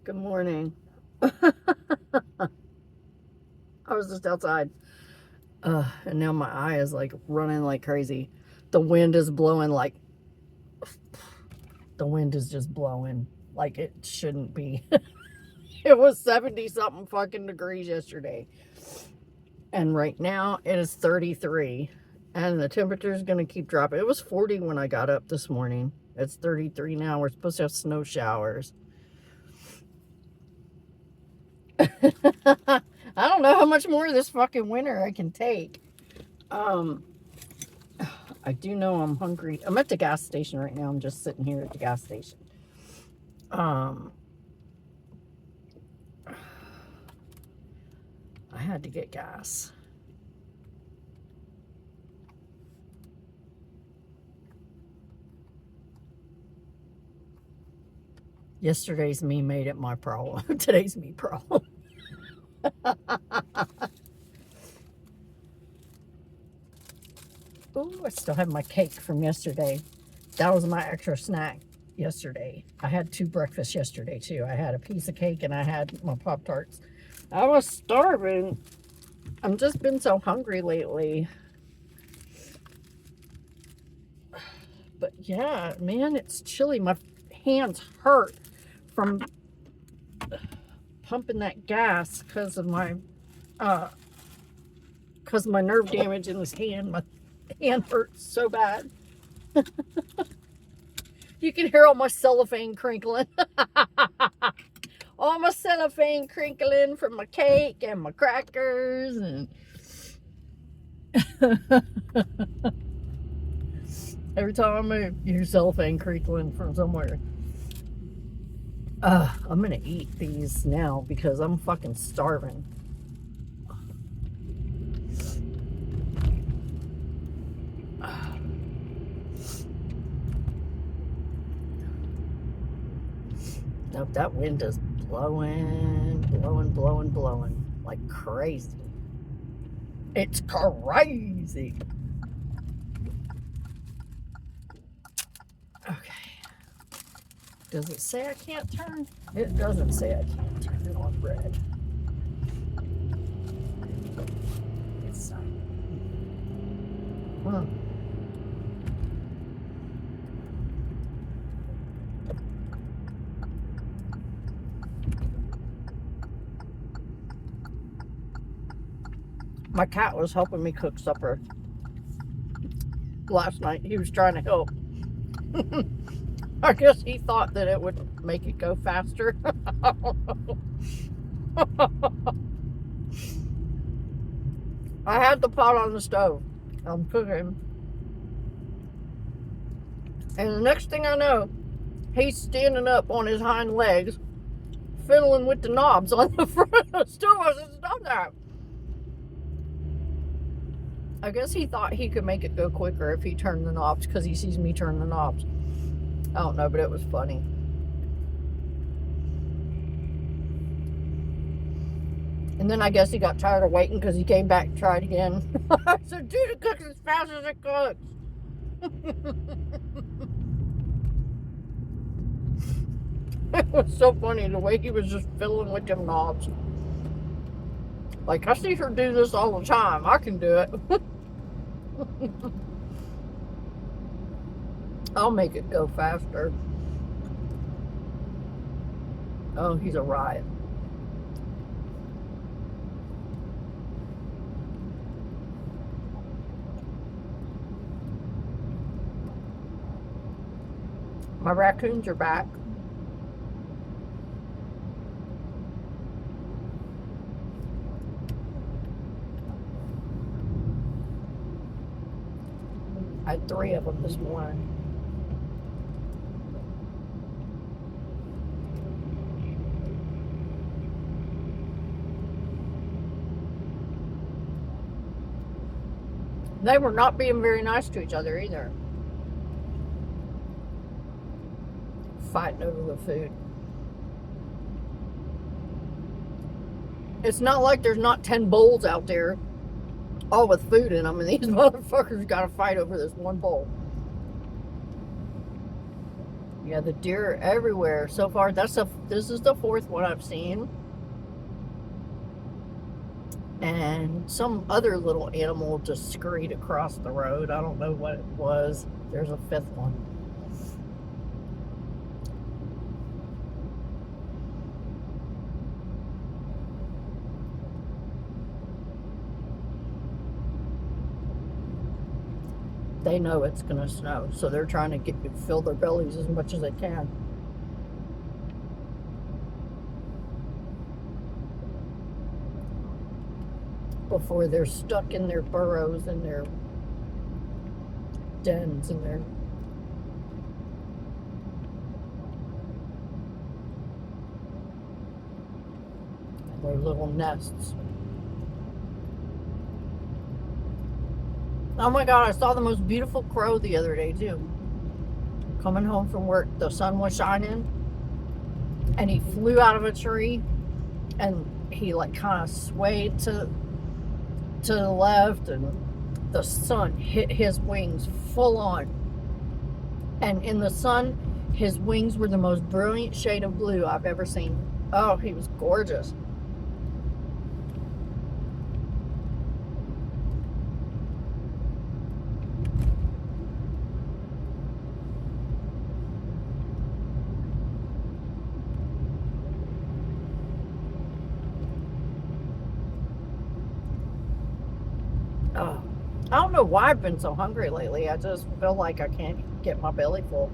Good morning. I was just outside. And now my eye is like running like crazy. The wind is blowing like the wind is just blowing like it shouldn't be. It was 70 something fucking degrees yesterday. And right now it is 33. And the temperature is going to keep dropping. It was 40 when I got up this morning. It's 33 now. We're supposed to have snow showers. I don't know how much more of this fucking winter I can take. Um, I do know I'm hungry. I'm at the gas station right now. I'm just sitting here at the gas station. Um, I had to get gas. Yesterday's me made it my problem. Today's me problem. Ooh, I still have my cake from yesterday. That was my extra snack yesterday. I had 2 breakfasts yesterday too. I had a piece of cake and I had my Pop-Tarts. I was starving. I've just been so hungry lately. But yeah, man, it's chilly. My hands hurt from pumping that gas because of my nerve damage in this hand. My hand hurts so bad. You can hear all my cellophane crinkling. All my cellophane crinkling from my cake and my crackers and every time I move, you hear cellophane crinkling from somewhere. I'm gonna eat these now because I'm fucking starving. Nope, that wind is blowing like crazy. It's crazy. Okay. Does it say I can't turn? It doesn't say I can't turn it on red. It's My cat was helping me cook supper last night. He was trying to help. I guess he thought that it would make it go faster. I had the pot on the stove. I'm cooking. And the next thing I know, he's standing up on his hind legs, fiddling with the knobs on the front of the stove. I said, stop that. I guess he thought he could make it go quicker if he turned the knobs because he sees me turn the knobs. I don't know, but it was funny. And then I guess he got tired of waiting because he came back and tried again. I said, dude, it cooks as fast as it cooks. It was so funny the way he was just fiddling with them knobs. Like, I see her do this all the time. I can do it. I'll make it go faster. Oh, he's a riot. My raccoons are back. I had 3 of them this morning. They were not being very nice to each other either. Fighting over the food. It's not like there's not 10 bowls out there all with food in them, and these motherfuckers got to fight over this one bowl. Yeah, the deer are everywhere. So far, this is the fourth one I've seen. And some other little animal just scurried across the road. I don't know what it was. There's a fifth one. They know it's going to snow, so they're trying to fill their bellies as much as they can. Before they're stuck in their burrows and their dens and their little nests. Oh my God, I saw the most beautiful crow the other day too. Coming home from work, the sun was shining and he flew out of a tree and he like kind of swayed to the left and the sun hit his wings full on. And in the sun, his wings were the most brilliant shade of blue I've ever seen. Oh, he was gorgeous. Oh, I don't know why I've been so hungry lately. I just feel like I can't get my belly full.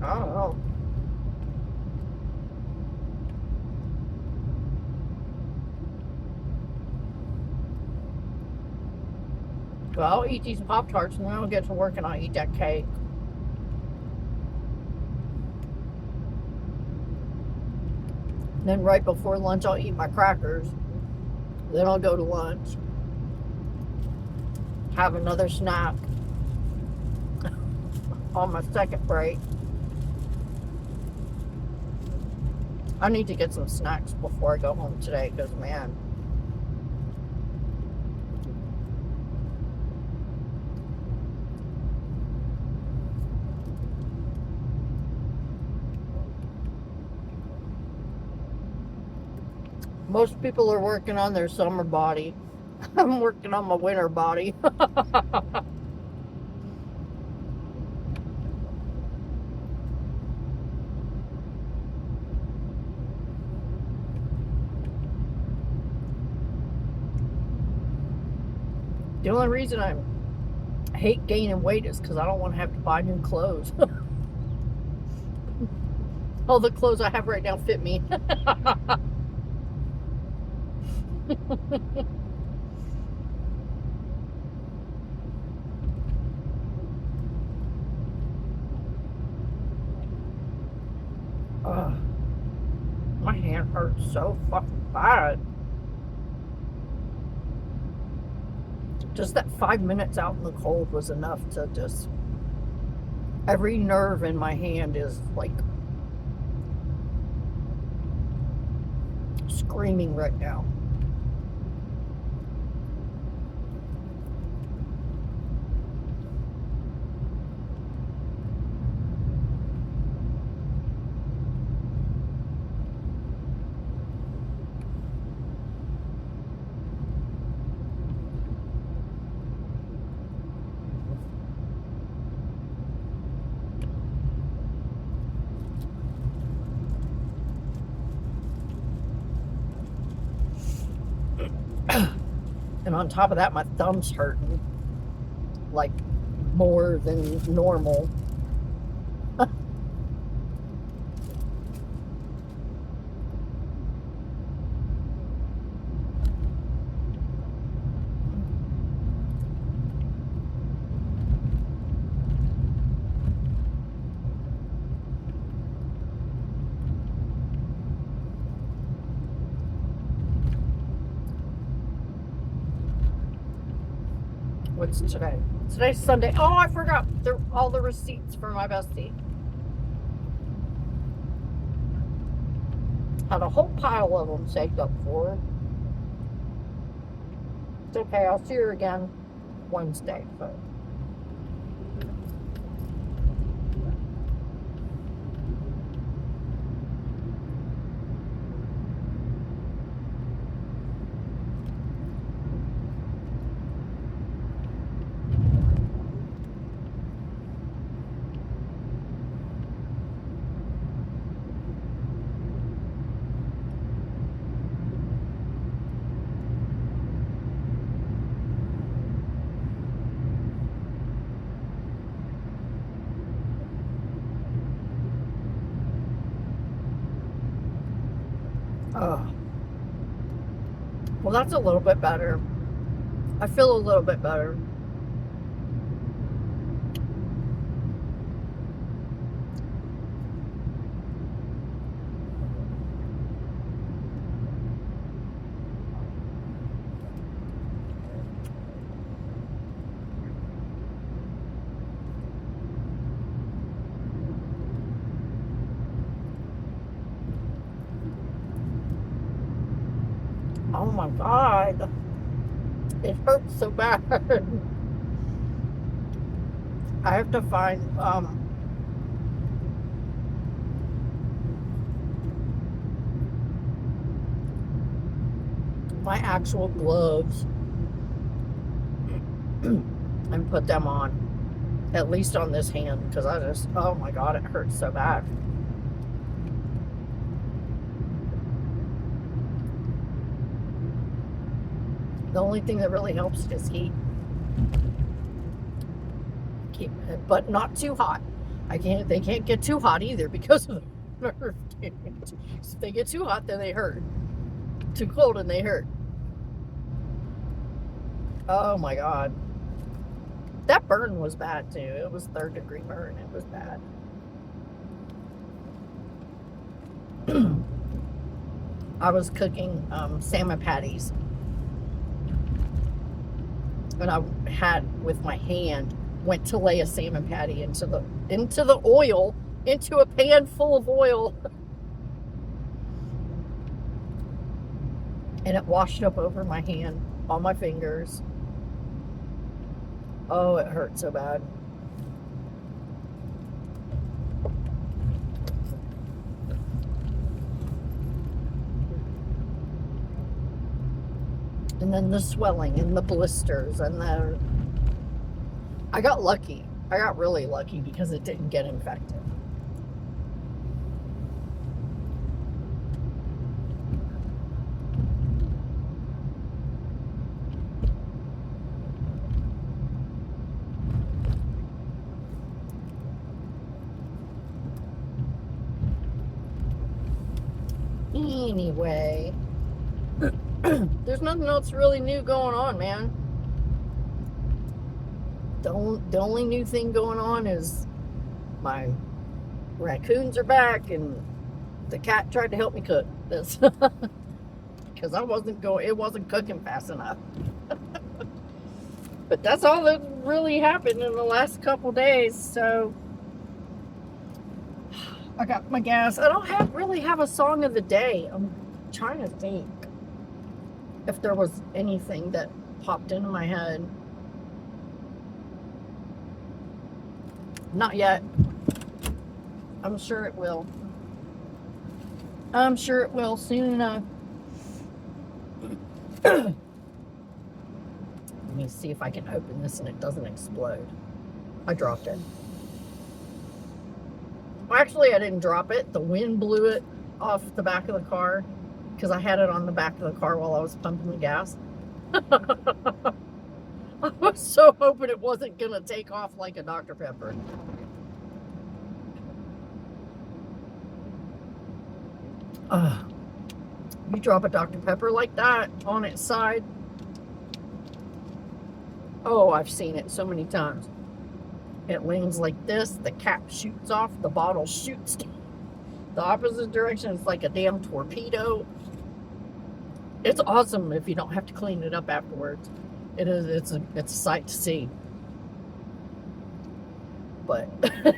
I don't know. Well, I'll eat these Pop-Tarts and then I'll get to work and I'll eat that cake. Then right before lunch, I'll eat my crackers. Then I'll go to lunch. Have another snack on my second break. I need to get some snacks before I go home today because, man, most people are working on their summer body. I'm working on my winter body. The only reason I hate gaining weight is because I don't want to have to buy new clothes. All the clothes I have right now fit me. My hand hurts so fucking bad. Just that 5 minutes out in the cold was enough to just... Every nerve in my hand is like screaming right now. And on top of that, my thumb's hurting like more than normal. What's today? Today's Sunday. Oh, I forgot all the receipts for my bestie. Had a whole pile of them saved up for her. It's okay. I'll see her again Wednesday. So. Oh, well, that's a little bit better. I feel a little bit better. Oh my God. It hurts so bad. I have to find my actual gloves and put them on. At least on this hand, because I just, oh my God, it hurts so bad. The only thing that really helps is heat. But not too hot. They can't get too hot either because of the nerve damage. So if they get too hot, then they hurt. Too cold and they hurt. Oh my God. That burn was bad too. It was 3rd-degree burn. It was bad. I was cooking salmon patties. And I had, with my hand, went to lay a salmon patty into the oil, into a pan full of oil. And it washed up over my hand, on my fingers. Oh, it hurt so bad. And then the swelling and the blisters and I got lucky. I got really lucky because it didn't get infected. Anyway, there's nothing else really new going on, man. The only new thing going on is my raccoons are back and the cat tried to help me cook this because it wasn't cooking fast enough. But that's all that really happened in the last couple days. So I got my gas. I don't really have a song of the day. I'm trying to think if there was anything that popped into my head. Not yet. I'm sure it will. I'm sure it will soon enough. Let me see if I can open this and it doesn't explode. I dropped it. Well, actually, I didn't drop it. The wind blew it off the back of the car because I had it on the back of the car while I was pumping the gas. I was so hoping it wasn't going to take off like a Dr. Pepper. You drop a Dr. Pepper like that on its side. Oh, I've seen it so many times. It lands like this, the cap shoots off, the bottle shoots the opposite direction. It's like a damn torpedo. It's awesome if you don't have to clean it up afterwards. It's a sight to see. But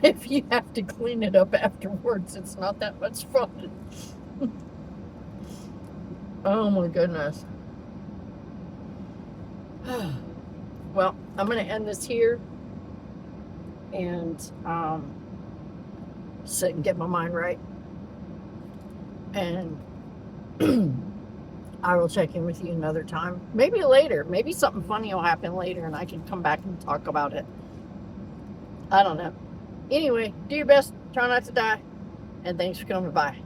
if you have to clean it up afterwards, it's not that much fun. Oh my goodness. Well, I'm going to end this here and sit and get my mind right. And I will check in with you another time. Maybe later. Maybe something funny will happen later and I can come back and talk about it. I don't know. Anyway, do your best. Try not to die. And thanks for coming by.